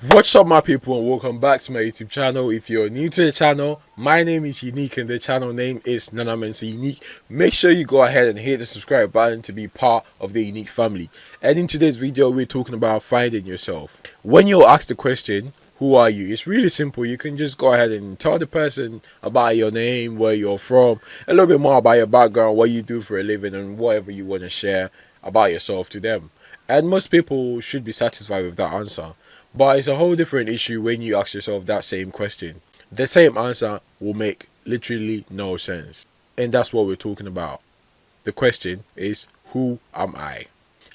What's up my people, and welcome back to my YouTube channel. If you're new to the channel, my name is Unique and the channel name is Nanamensa Unique. Make sure you go ahead and hit the subscribe button to be part of the Unique family. And in today's video we're talking about finding yourself. When you're asked the question, who are you? It's really simple. You can just go ahead and tell the person about your name, where you're from, a little bit more about your background, what you do for a living, and whatever you want to share about yourself to them. And most people should be satisfied with that answer. But it's a whole different issue when you ask yourself that same question. The same answer will make literally no sense. And that's what we're talking about. The question is, who am I?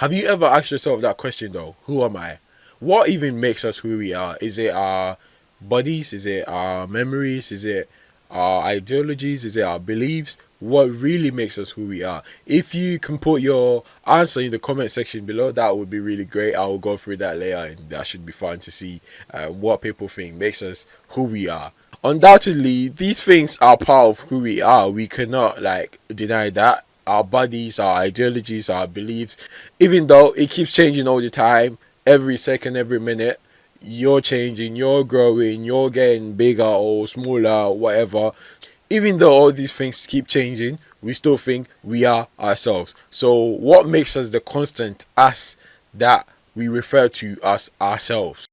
Have you ever asked yourself that question though? Who am I? What even makes us who we are? Is it our bodies? Is it our memories? Is it our ideologies? Is it our beliefs? What really makes us who we are? If you can put your answer in the comment section below, that would be really great. I will go through that later, and that should be fun to see what people think makes us who we are. Undoubtedly, these things are part of who we are. We cannot deny that. Our bodies, our ideologies, our beliefs, even though it keeps changing all the time, every second, every minute, you're changing, you're growing, you're getting bigger or smaller, whatever. Even though all these things keep changing, we still think we are ourselves. So what makes us the constant us that we refer to as ourselves?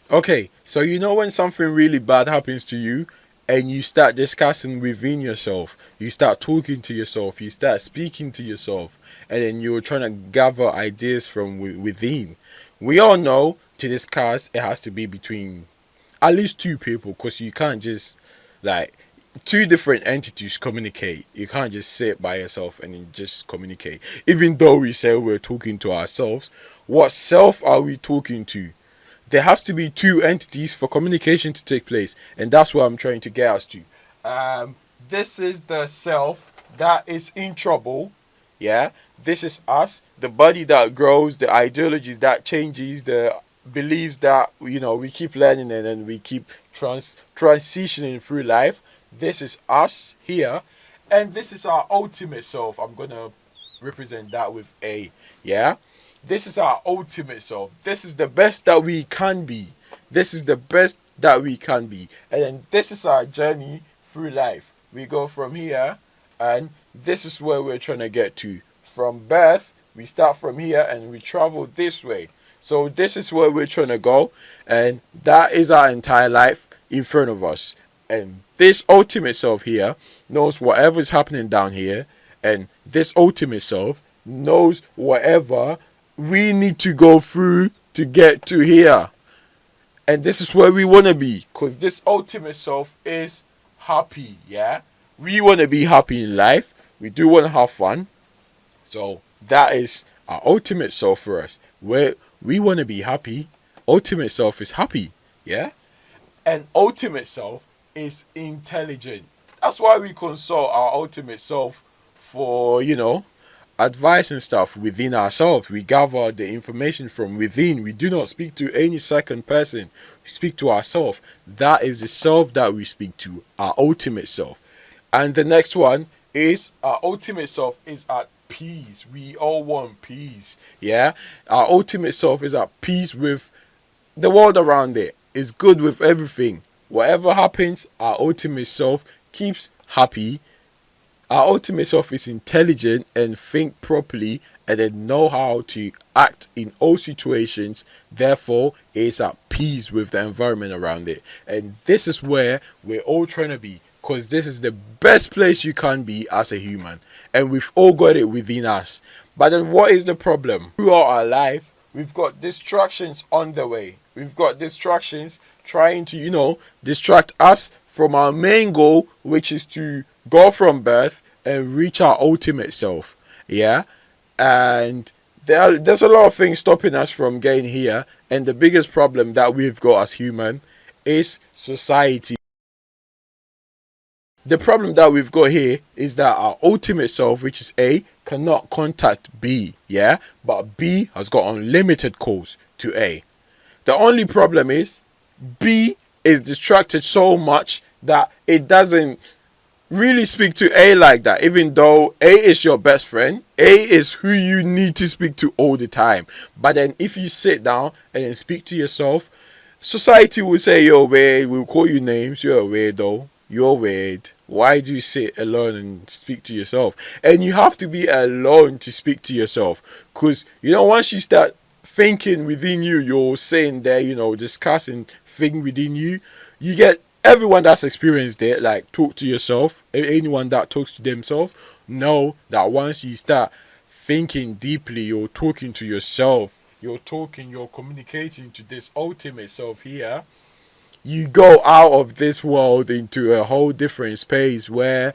Okay, so you know when something really bad happens to you and you start discussing within yourself, you start talking to yourself, you start speaking to yourself, and then you're trying to gather ideas from within. We all know to discuss it has to be between at least two people, because you can't just two different entities communicate. You can't just sit by yourself and then just communicate. Even though we say we're talking to ourselves, what self are we talking to? There has to be two entities for communication to take place, and that's what I'm trying to get us to. This is the self that is in trouble. Yeah, this is us, the body that grows, the ideologies that changes, the beliefs that we keep learning and then we keep transitioning through life. This is us here, and this is our ultimate self. I'm gonna represent that with A. Yeah, this is our ultimate self. This is the best that we can be. This is the best that we can be. And then this is our journey through life. We go from here, and this is where we're trying to get to. From birth, we start from here and we travel this way. So this is where we're trying to go, and that is our entire life in front of us. And this ultimate self here knows whatever is happening down here, and this ultimate self knows whatever we need to go through to get to here. And this is where we want to be, because this ultimate self is happy. Yeah, we want to be happy in life. We do want to have fun. So that is our ultimate self for us. Where we want to be happy, ultimate self is happy. Yeah, and ultimate self is intelligent. That's why we consult our ultimate self for advice and stuff within ourselves. We gather the information from within. We do not speak to any second person. We speak to ourselves. That is the self that we speak to, our ultimate self. And the next one is our ultimate self is at peace. We all want peace. Yeah, our ultimate self is at peace with the world around it. Is good with everything. Whatever happens, our ultimate self keeps happy. Our ultimate self is intelligent and think properly and then know how to act in all situations. Therefore, is at peace with the environment around it. And this is where we're all trying to be, because this is the best place you can be as a human. And we've all got it within us. But then what is the problem? Throughout our life, we've got distractions on the way. We've got distractions trying to, distract us from our main goal, which is to go from birth and reach our ultimate self. Yeah? And there's a lot of things stopping us from getting here. And the biggest problem that we've got as human is society. The problem that we've got here is that our ultimate self, which is A, cannot contact B, yeah? But B has got unlimited calls to A. The only problem is B is distracted so much that it doesn't really speak to A like that, even though A is your best friend. A is who you need to speak to all the time. But then if you sit down and then speak to yourself, society will say you're weird, will call you names, you're a weirdo, you're weird. Why do you sit alone and speak to yourself? And you have to be alone to speak to yourself. Because, once you start thinking within you, you're saying there, discussing thing within you, you get everyone that's experienced it, like talk to yourself. Anyone that talks to themselves know that once you start thinking deeply, you're talking to yourself. You're communicating to this ultimate self here. You go out of this world into a whole different space where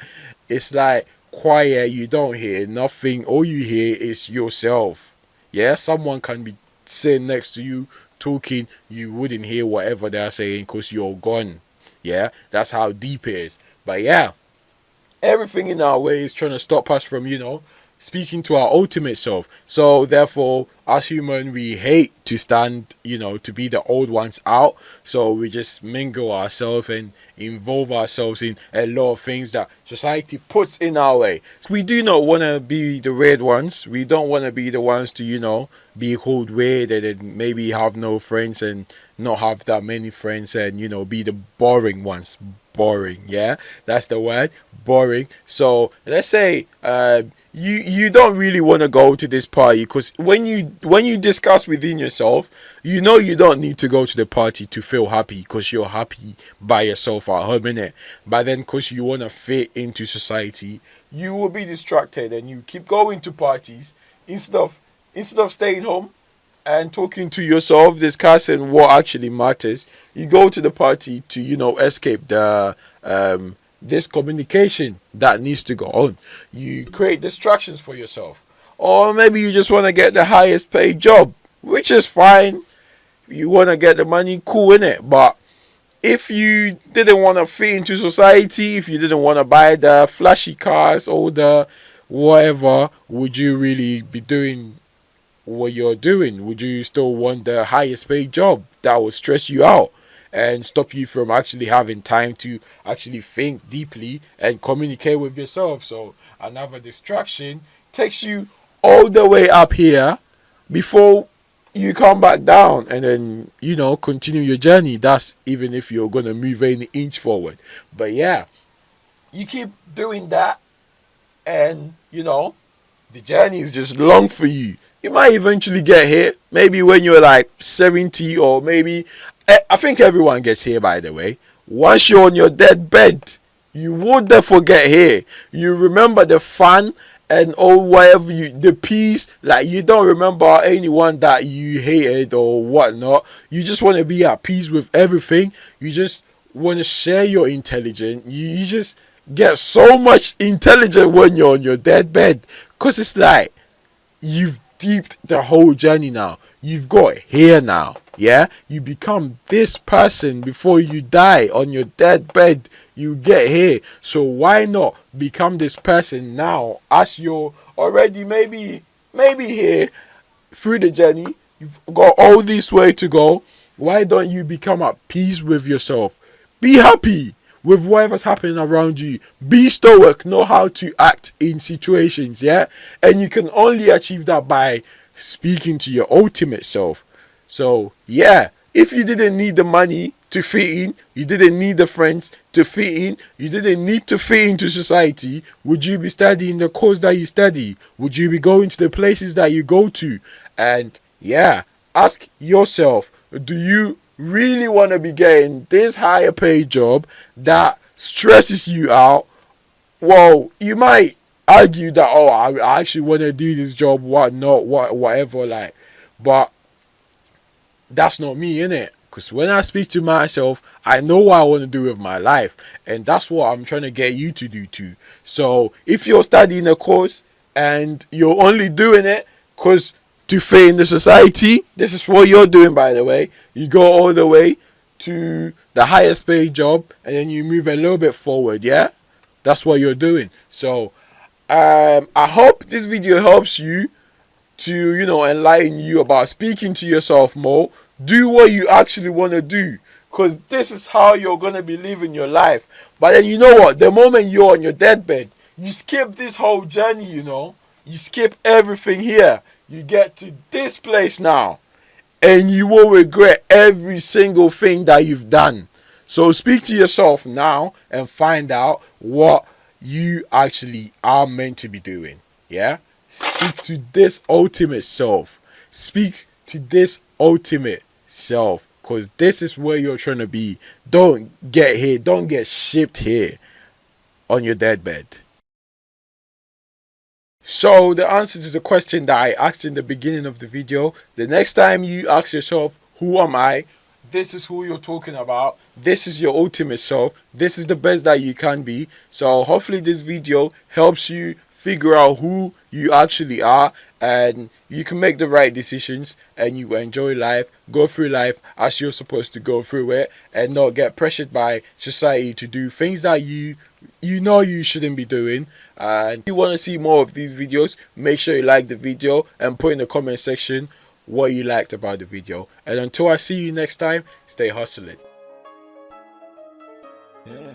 it's like quiet, you don't hear nothing, all you hear is yourself. Yeah, someone can be sitting next to you talking, you wouldn't hear whatever they're saying because you're gone. Yeah, that's how deep it is. But yeah, everything in our way is trying to stop us from, speaking to our ultimate self. So therefore, as human, we hate to stand, to be the old ones out. So we just mingle ourselves and involve ourselves in a lot of things that society puts in our way. So we do not want to be the weird ones. We don't want to be the ones to, be called weird and then maybe have no friends and not have that many friends and, be the boring ones. Boring, yeah, that's the word, boring. So let's say you don't really want to go to this party, because when you discuss within yourself, you don't need to go to the party to feel happy, because you're happy by yourself at home, innit? But then because you want to fit into society, you will be distracted and you keep going to parties instead of staying home and talking to yourself, discussing what actually matters. You go to the party to escape the this communication that needs to go on. You create distractions for yourself, or maybe you just want to get the highest paid job, which is fine. You want to get the money, cool, innit? But if you didn't want to fit into society, if you didn't want to buy the flashy cars or the whatever, would you really be doing what you're doing? Would you still want the highest paid job that will stress you out and stop you from actually having time to actually think deeply and communicate with yourself? So another distraction takes you all the way up here before you come back down and then continue your journey. That's even if you're gonna move any inch forward. But yeah, you keep doing that and the journey is just long for you. You might eventually get here, maybe when you're like 70, or maybe, I think everyone gets here, by the way. Once you're on your deathbed, you would therefore get here. You remember the fun and all whatever, the peace, like you don't remember anyone that you hated or whatnot. You just want to be at peace with everything. You just want to share your intelligence. You just get so much intelligent when you're on your deathbed, because it's like you've deeped the whole journey now. You've got here now. Yeah, you become this person before you die on your deathbed. You get here, so why not become this person now, as you're already maybe here through the journey. You've got all this way to go. Why don't you become at peace with yourself? Be happy with whatever's happening around you. Be stoic, know how to act in situations, yeah? And you can only achieve that by speaking to your ultimate self. So, yeah, if you didn't need the money to fit in, you didn't need the friends to fit in, you didn't need to fit into society, would you be studying the course that you study? Would you be going to the places that you go to? And, yeah, ask yourself, do you really want to be getting this higher paid job that stresses you out? Well, you might argue that, oh, I actually want to do this job, whatever, like, but that's not me, innit? Because when I speak to myself, I know what I want to do with my life, and that's what I'm trying to get you to do too. So if you're studying a course and you're only doing it because to fit in the society, this is what you're doing, by the way. You go all the way to the highest paid job and then you move a little bit forward, yeah? That's what you're doing. So I hope this video helps you to, enlighten you about speaking to yourself more. Do what you actually want to do. because this is how you're going to be living your life. But then you know what? The moment you're on your deathbed, you skip this whole journey, you know. You skip everything here. You get to this place now, and you will regret every single thing that you've done. So speak to yourself now and find out what you actually are meant to be doing. Yeah? Speak to this ultimate self. Speak to this ultimate self, because this is where you're trying to be. Don't get here. Don't get shipped here on your deathbed. So the answer to the question that I asked in the beginning of the video, the next time you ask yourself, who am I? This is who you're talking about. This is your ultimate self. This is the best that you can be. So hopefully this video helps you figure out who you actually are, and you can make the right decisions, and you enjoy life, go through life as you're supposed to go through it, and not get pressured by society to do things that you know you shouldn't be doing. And if you want to see more of these videos, make sure you like the video and put in the comment section what you liked about the video. And until I see you next time, stay hustling. Yeah.